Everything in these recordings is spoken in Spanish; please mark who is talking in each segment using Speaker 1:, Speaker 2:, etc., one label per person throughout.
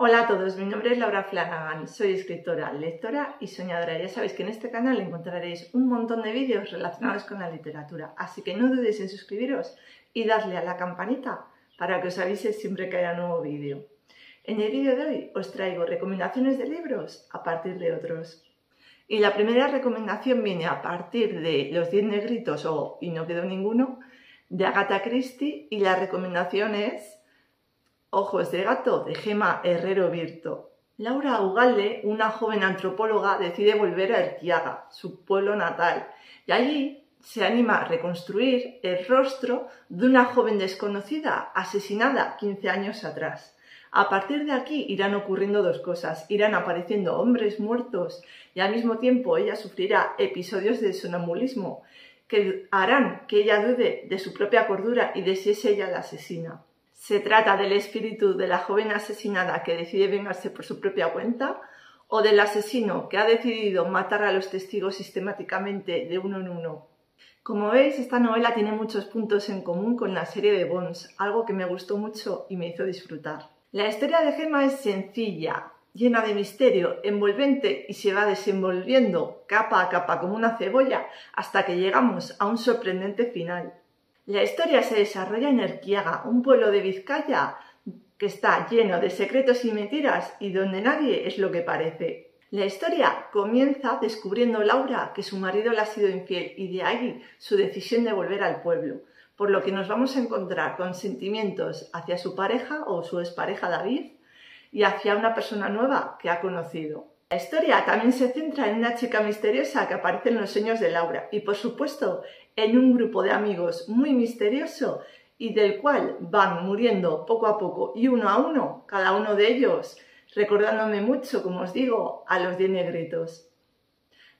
Speaker 1: Hola a todos, mi nombre es Laura Flanagan, soy escritora, lectora y soñadora. Ya sabéis que en este canal encontraréis un montón de vídeos relacionados con la literatura, así que no dudéis en suscribiros y darle a la campanita para que os avise siempre que haya nuevo vídeo. En el vídeo de hoy os traigo recomendaciones de libros a partir de otros. Y la primera recomendación viene a partir de Los 10 negritos o Y no quedó ninguno, de Agatha Christie, y la recomendación es Ojos de gato, de Gemma Herrero Birto. Laura Ugalde, una joven antropóloga, decide volver a Erquiaga, su pueblo natal, y allí se anima a reconstruir el rostro de una joven desconocida asesinada 15 años atrás. A partir de aquí irán ocurriendo dos cosas: irán apareciendo hombres muertos y al mismo tiempo ella sufrirá episodios de sonambulismo que harán que ella dude de su propia cordura y de si es ella la asesina. ¿Se trata del espíritu de la joven asesinada que decide vengarse por su propia cuenta o del asesino que ha decidido matar a los testigos sistemáticamente de uno en uno? Como veis, esta novela tiene muchos puntos en común con la serie de Bones, algo que me gustó mucho y me hizo disfrutar. La historia de Gemma es sencilla, llena de misterio, envolvente y se va desenvolviendo capa a capa como una cebolla hasta que llegamos a un sorprendente final. La historia se desarrolla en Erquiaga, un pueblo de Vizcaya que está lleno de secretos y mentiras y donde nadie es lo que parece. La historia comienza descubriendo Laura que su marido le ha sido infiel y de ahí su decisión de volver al pueblo, por lo que nos vamos a encontrar con sentimientos hacia su pareja o su expareja David y hacia una persona nueva que ha conocido. La historia también se centra en una chica misteriosa que aparece en los sueños de Laura y, por supuesto, en un grupo de amigos muy misterioso y del cual van muriendo poco a poco y uno a uno, cada uno de ellos, recordándome mucho, como os digo, a Los 10 negritos.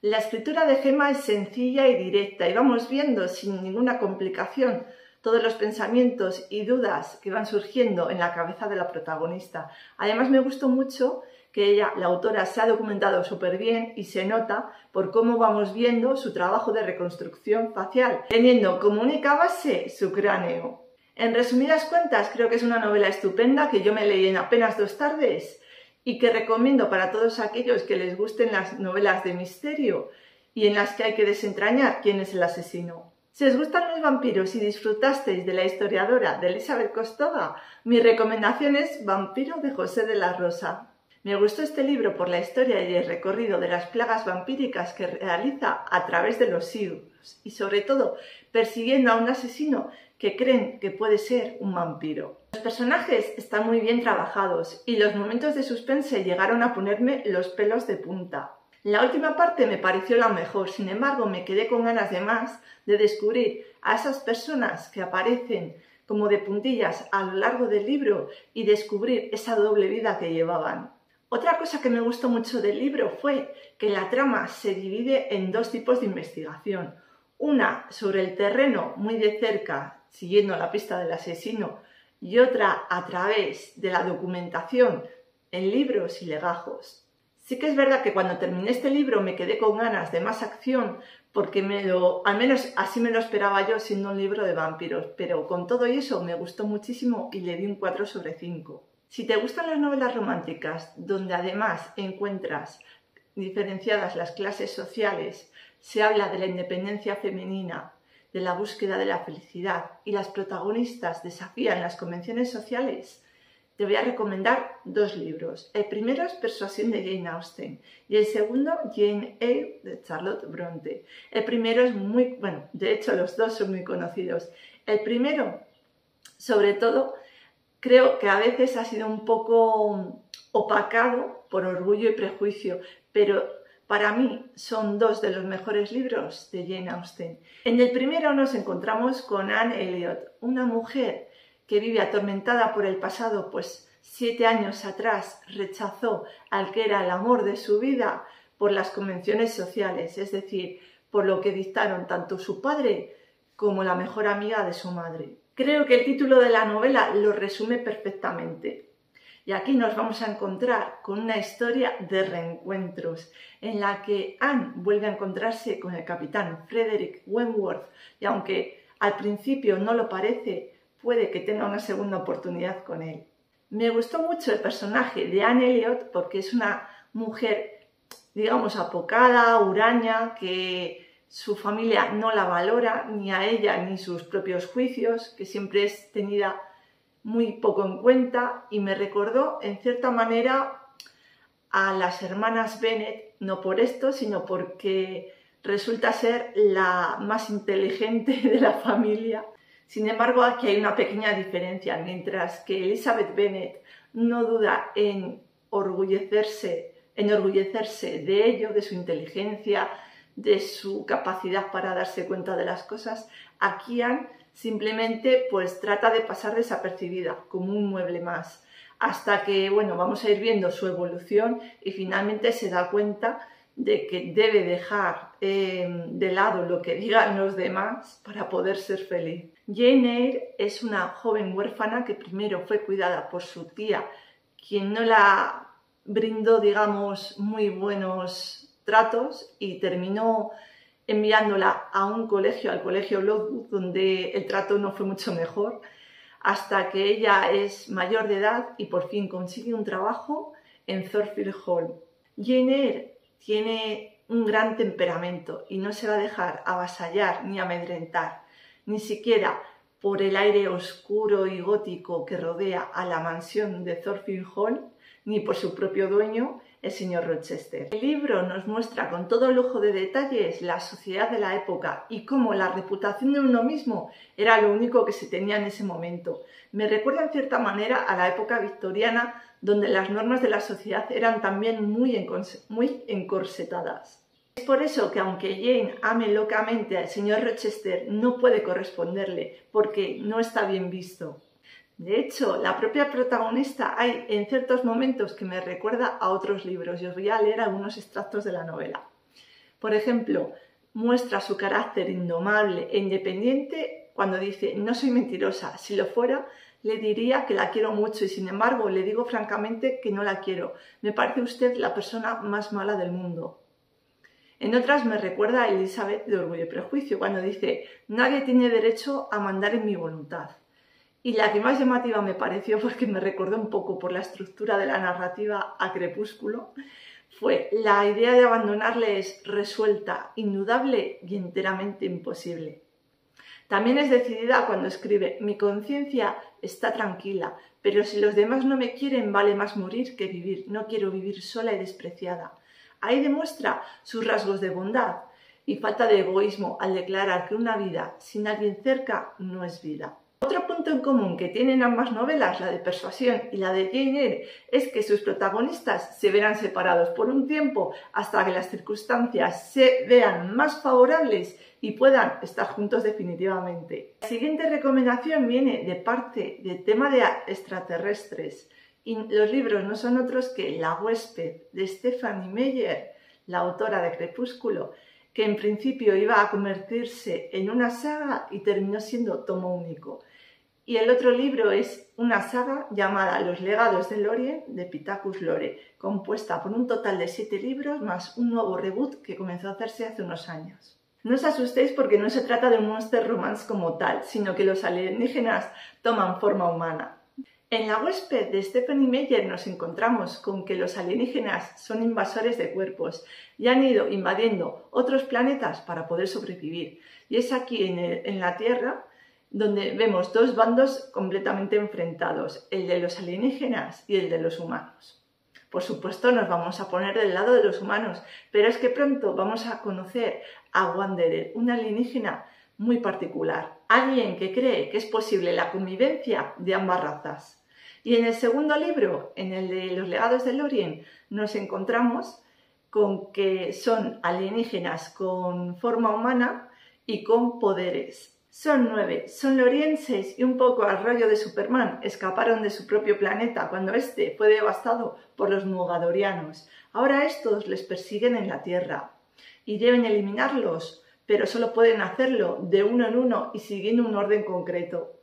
Speaker 1: La escritura de Gemma es sencilla y directa y vamos viendo sin ninguna complicación todos los pensamientos y dudas que van surgiendo en la cabeza de la protagonista. Además, me gustó mucho que ella, la autora, se ha documentado súper bien y se nota por cómo vamos viendo su trabajo de reconstrucción facial, teniendo como única base su cráneo. En resumidas cuentas, creo que es una novela estupenda que yo me leí en apenas 2 tardes y que recomiendo para todos aquellos que les gusten las novelas de misterio y en las que hay que desentrañar quién es el asesino. Si os gustan los vampiros y disfrutasteis de la historiadora de Elizabeth Kostova, mi recomendación es Vampiro de José de la Rosa. Me gustó este libro por la historia y el recorrido de las plagas vampíricas que realiza a través de los siglos y sobre todo persiguiendo a un asesino que creen que puede ser un vampiro. Los personajes están muy bien trabajados y los momentos de suspense llegaron a ponerme los pelos de punta. La última parte me pareció la mejor, sin embargo me quedé con ganas de más, de descubrir a esas personas que aparecen como de puntillas a lo largo del libro y descubrir esa doble vida que llevaban. Otra cosa que me gustó mucho del libro fue que la trama se divide en 2 tipos de investigación. Una sobre el terreno muy de cerca, siguiendo la pista del asesino, y otra a través de la documentación en libros y legajos. Sí que es verdad que cuando terminé este libro me quedé con ganas de más acción porque al menos así me lo esperaba yo siendo un libro de vampiros, pero con todo eso me gustó muchísimo y le di un 4 sobre 5. Si te gustan las novelas románticas, donde además encuentras diferenciadas las clases sociales, se habla de la independencia femenina, de la búsqueda de la felicidad y las protagonistas desafían las convenciones sociales, te voy a recomendar 2 libros. El primero es Persuasión de Jane Austen y el segundo Jane Eyre de Charlotte Bronte. El primero es muy, bueno, de hecho los 2 son muy conocidos. El primero, sobre todo, creo que a veces ha sido un poco opacado por Orgullo y Prejuicio, pero para mí son 2 de los mejores libros de Jane Austen. En el primero nos encontramos con Anne Elliot, una mujer que vive atormentada por el pasado, pues 7 años atrás rechazó al que era el amor de su vida por las convenciones sociales, es decir, por lo que dictaron tanto su padre como la mejor amiga de su madre. Creo que el título de la novela lo resume perfectamente. Y aquí nos vamos a encontrar con una historia de reencuentros en la que Anne vuelve a encontrarse con el capitán Frederick Wentworth y aunque al principio no lo parece, puede que tenga una segunda oportunidad con él. Me gustó mucho el personaje de Anne Elliot porque es una mujer, digamos, apocada, huraña, que su familia no la valora, ni a ella ni sus propios juicios, que siempre es tenida muy poco en cuenta, y me recordó en cierta manera a las hermanas Bennet, no por esto, sino porque resulta ser la más inteligente de la familia. Sin embargo, aquí hay una pequeña diferencia. Mientras que Elizabeth Bennet no duda en enorgullecerse de ello, de su inteligencia, de su capacidad para darse cuenta de las cosas, aquí Anne simplemente pues trata de pasar desapercibida, como un mueble más, hasta que, bueno, vamos a ir viendo su evolución y finalmente se da cuenta de que debe dejar de lado lo que digan los demás para poder ser feliz. Jane Eyre es una joven huérfana que primero fue cuidada por su tía, quien no la brindó, digamos, muy buenos tratos, y terminó enviándola a un colegio, al colegio Lockwood, donde el trato no fue mucho mejor, hasta que ella es mayor de edad y por fin consigue un trabajo en Thornfield Hall. Jane Eyre tiene un gran temperamento y no se va a dejar avasallar ni amedrentar, ni siquiera por el aire oscuro y gótico que rodea a la mansión de Thornfield Hall, ni por su propio dueño, el señor Rochester. El libro nos muestra con todo lujo de detalles la sociedad de la época y cómo la reputación de uno mismo era lo único que se tenía en ese momento. Me recuerda en cierta manera a la época victoriana, donde las normas de la sociedad eran también muy encorsetadas. Es por eso que aunque Jane ame locamente al señor Rochester, no puede corresponderle, porque no está bien visto. De hecho, la propia protagonista hay en ciertos momentos que me recuerda a otros libros, y os voy a leer algunos extractos de la novela. Por ejemplo, muestra su carácter indomable e independiente cuando dice: no soy mentirosa, si lo fuera le diría que la quiero mucho y sin embargo le digo francamente que no la quiero. Me parece usted la persona más mala del mundo. En otras me recuerda a Elizabeth de Orgullo y Prejuicio cuando dice: nadie tiene derecho a mandar en mi voluntad. Y la que más llamativa me pareció, porque me recordó un poco por la estructura de la narrativa a Crepúsculo, fue: la idea de abandonarle es resuelta, indudable y enteramente imposible. También es decidida cuando escribe: mi conciencia está tranquila, pero si los demás no me quieren vale más morir que vivir, no quiero vivir sola y despreciada. Ahí demuestra sus rasgos de bondad y falta de egoísmo al declarar que una vida sin alguien cerca no es vida. Otro punto en común que tienen ambas novelas, la de Persuasión y la de Jane Eyre, es que sus protagonistas se verán separados por un tiempo hasta que las circunstancias se vean más favorables y puedan estar juntos definitivamente. La siguiente recomendación viene de parte del tema de extraterrestres, y los libros no son otros que La huésped de Stephenie Meyer, la autora de Crepúsculo, que en principio iba a convertirse en una saga y terminó siendo tomo único. Y el otro libro es una saga llamada Los legados de Lorien, de Pittacus Lore, compuesta por un total de 7 libros más un nuevo reboot que comenzó a hacerse hace unos años. No os asustéis porque no se trata de un monster romance como tal, sino que los alienígenas toman forma humana. En La huésped de Stephenie Meyer nos encontramos con que los alienígenas son invasores de cuerpos y han ido invadiendo otros planetas para poder sobrevivir. Y es aquí en la Tierra donde vemos dos bandos completamente enfrentados, el de los alienígenas y el de los humanos. Por supuesto nos vamos a poner del lado de los humanos, pero es que pronto vamos a conocer a Wanderer, un alienígena muy particular, alguien que cree que es posible la convivencia de ambas razas. Y en el segundo libro, en el de Los legados de Lorien, nos encontramos con que son alienígenas con forma humana y con poderes. Son 9, son lorienses y un poco al rollo de Superman, escaparon de su propio planeta cuando este fue devastado por los Mugadorianos. Ahora estos les persiguen en la Tierra y deben eliminarlos, pero solo pueden hacerlo de uno en uno y siguiendo un orden concreto.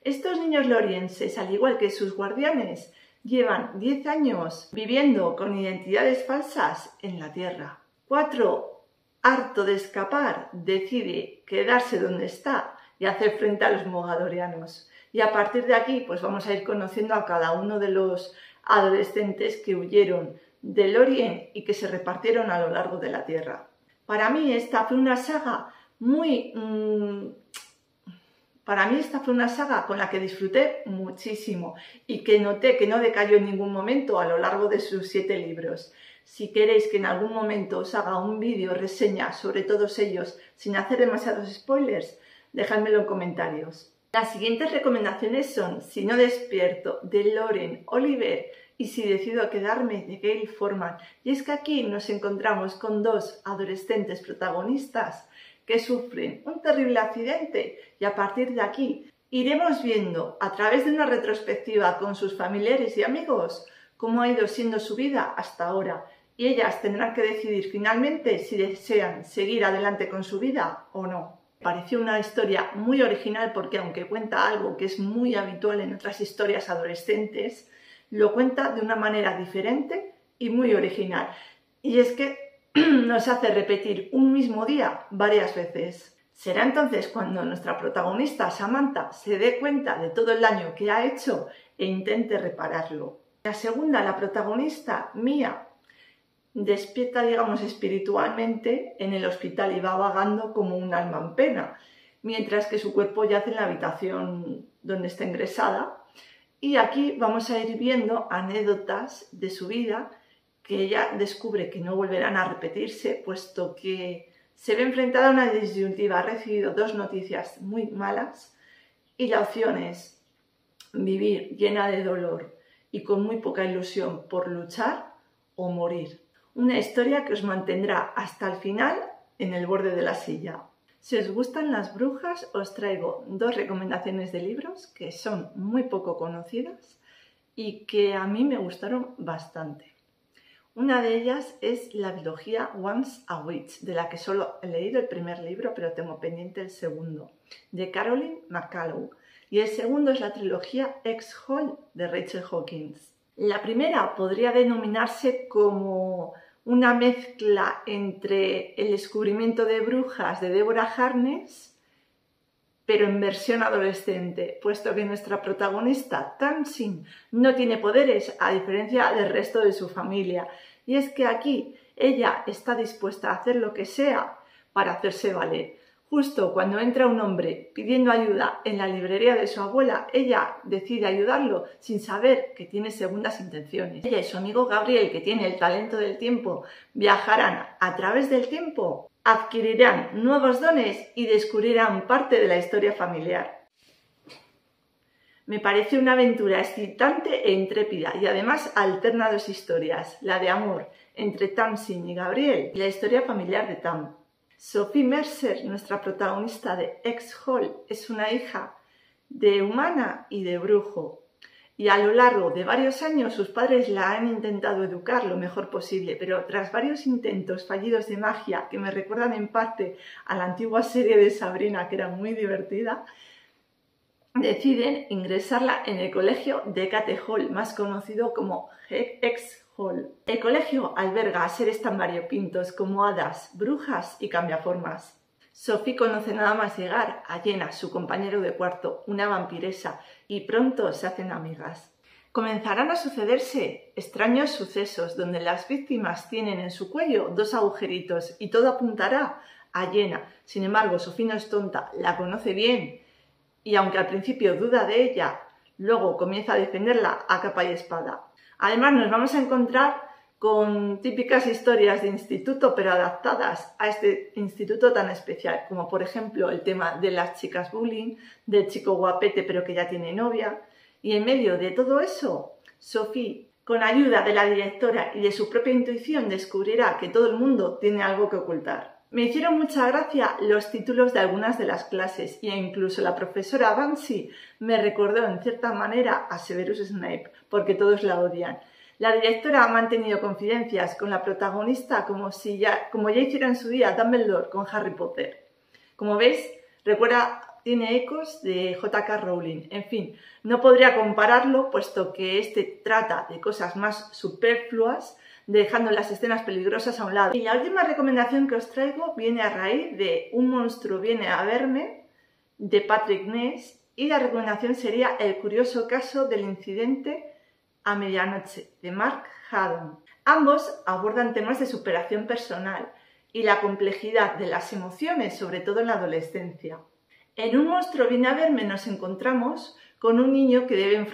Speaker 1: Estos niños lorienses, al igual que sus guardianes, llevan 10 años viviendo con identidades falsas en la Tierra. 4, harto de escapar, decide quedarse donde está y hacer frente a los Mogadorianos. Y a partir de aquí, pues vamos a ir conociendo a cada uno de los adolescentes que huyeron del Orient y que se repartieron a lo largo de la Tierra. Para mí esta fue una saga con la que disfruté muchísimo y que noté que no decayó en ningún momento a lo largo de sus 7 libros. Si queréis que en algún momento os haga un vídeo reseña sobre todos ellos sin hacer demasiados spoilers, dejádmelo en comentarios. Las siguientes recomendaciones son Si no despierto, de Lauren Oliver, y Si decido quedarme, de Gayle Forman. Y es que aquí nos encontramos con 2 adolescentes protagonistas que sufren un terrible accidente y a partir de aquí iremos viendo a través de una retrospectiva con sus familiares y amigos cómo ha ido siendo su vida hasta ahora, y ellas tendrán que decidir finalmente si desean seguir adelante con su vida o no. Pareció una historia muy original porque aunque cuenta algo que es muy habitual en otras historias adolescentes, lo cuenta de una manera diferente y muy original. Y es que nos hace repetir un mismo día varias veces. Será entonces cuando nuestra protagonista Samantha se dé cuenta de todo el daño que ha hecho e intente repararlo. La segunda, la protagonista, Mia, despierta, digamos, espiritualmente en el hospital y va vagando como un alma en pena, mientras que su cuerpo yace en la habitación donde está ingresada. Y aquí vamos a ir viendo anécdotas de su vida que ella descubre que no volverán a repetirse, puesto que se ve enfrentada a una disyuntiva. Ha recibido 2 noticias muy malas y la opción es vivir llena de dolor y con muy poca ilusión por luchar o morir. Una historia que os mantendrá hasta el final en el borde de la silla. Si os gustan las brujas, os traigo 2 recomendaciones de libros que son muy poco conocidas y que a mí me gustaron bastante. Una de ellas es la trilogía Once a Witch, de la que solo he leído el primer libro, pero tengo pendiente el segundo, de Caroline McCullough. Y el segundo es la trilogía X-Hall, de Rachel Hawkins. La primera podría denominarse como una mezcla entre El descubrimiento de brujas de Deborah Harkness, pero en versión adolescente, puesto que nuestra protagonista, Tamsin, no tiene poderes a diferencia del resto de su familia. Y es que aquí ella está dispuesta a hacer lo que sea para hacerse valer. Justo cuando entra un hombre pidiendo ayuda en la librería de su abuela, ella decide ayudarlo sin saber que tiene segundas intenciones. Ella y su amigo Gabriel, que tiene el talento del tiempo, viajarán a través del tiempo, adquirirán nuevos dones y descubrirán parte de la historia familiar. Me parece una aventura excitante e intrépida y además alterna 2 historias, la de amor entre Tamsin y Gabriel y la historia familiar de Tam. Sophie Mercer, nuestra protagonista de X-Hall, es una hija de humana y de brujo. Y a lo largo de varios años sus padres la han intentado educar lo mejor posible, pero tras varios intentos fallidos de magia, que me recuerdan en parte a la antigua serie de Sabrina, que era muy divertida, deciden ingresarla en el colegio de Hecate Hall, más conocido como X-Hall. El colegio alberga a seres tan variopintos como hadas, brujas y cambiaformas. Sophie conoce nada más llegar a Jenna, su compañero de cuarto, una vampiresa, y pronto se hacen amigas. Comenzarán a sucederse extraños sucesos donde las víctimas tienen en su cuello 2 agujeritos y todo apuntará a Jenna. Sin embargo, Sophie no es tonta, la conoce bien y aunque al principio duda de ella, luego comienza a defenderla a capa y espada. Además nos vamos a encontrar con típicas historias de instituto, pero adaptadas a este instituto tan especial, como por ejemplo el tema de las chicas bullying, del chico guapete pero que ya tiene novia. Y en medio de todo eso, Sophie, con ayuda de la directora y de su propia intuición, descubrirá que todo el mundo tiene algo que ocultar. Me hicieron mucha gracia los títulos de algunas de las clases e incluso la profesora Banksy me recordó en cierta manera a Severus Snape, porque todos la odian. La directora ha mantenido confidencias con la protagonista como ya hiciera en su día Dumbledore con Harry Potter. Como veis, tiene ecos de J.K. Rowling. En fin, no podría compararlo puesto que este trata de cosas más superfluas, dejando las escenas peligrosas a un lado. Y la última recomendación que os traigo viene a raíz de Un monstruo viene a verme, de Patrick Ness, y la recomendación sería El curioso caso del incidente a medianoche, de Mark Haddon. Ambos abordan temas de superación personal y la complejidad de las emociones, sobre todo en la adolescencia. En Un monstruo viene a verme nos encontramos con un niño que debe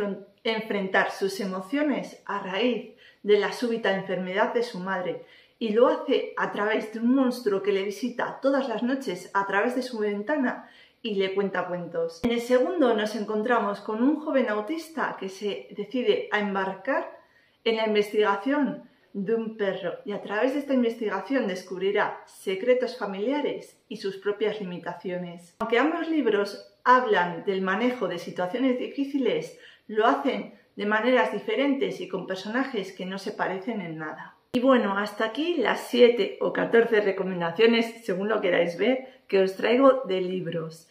Speaker 1: enfrentar sus emociones a raíz de la súbita enfermedad de su madre y lo hace a través de un monstruo que le visita todas las noches a través de su ventana y le cuenta cuentos. En el segundo nos encontramos con un joven autista que se decide a embarcar en la investigación de un perro y a través de esta investigación descubrirá secretos familiares y sus propias limitaciones. Aunque ambos libros hablan del manejo de situaciones difíciles, lo hacen de maneras diferentes y con personajes que no se parecen en nada. Y bueno, hasta aquí las 7 o 14 recomendaciones, según lo queráis ver, que os traigo de libros.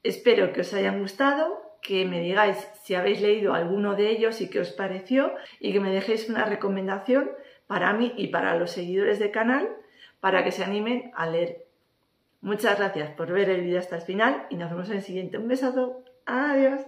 Speaker 1: Espero que os hayan gustado, que me digáis si habéis leído alguno de ellos y qué os pareció y que me dejéis una recomendación para mí y para los seguidores del canal para que se animen a leer. Muchas gracias por ver el vídeo hasta el final y nos vemos en el siguiente. Un besazo. Adiós.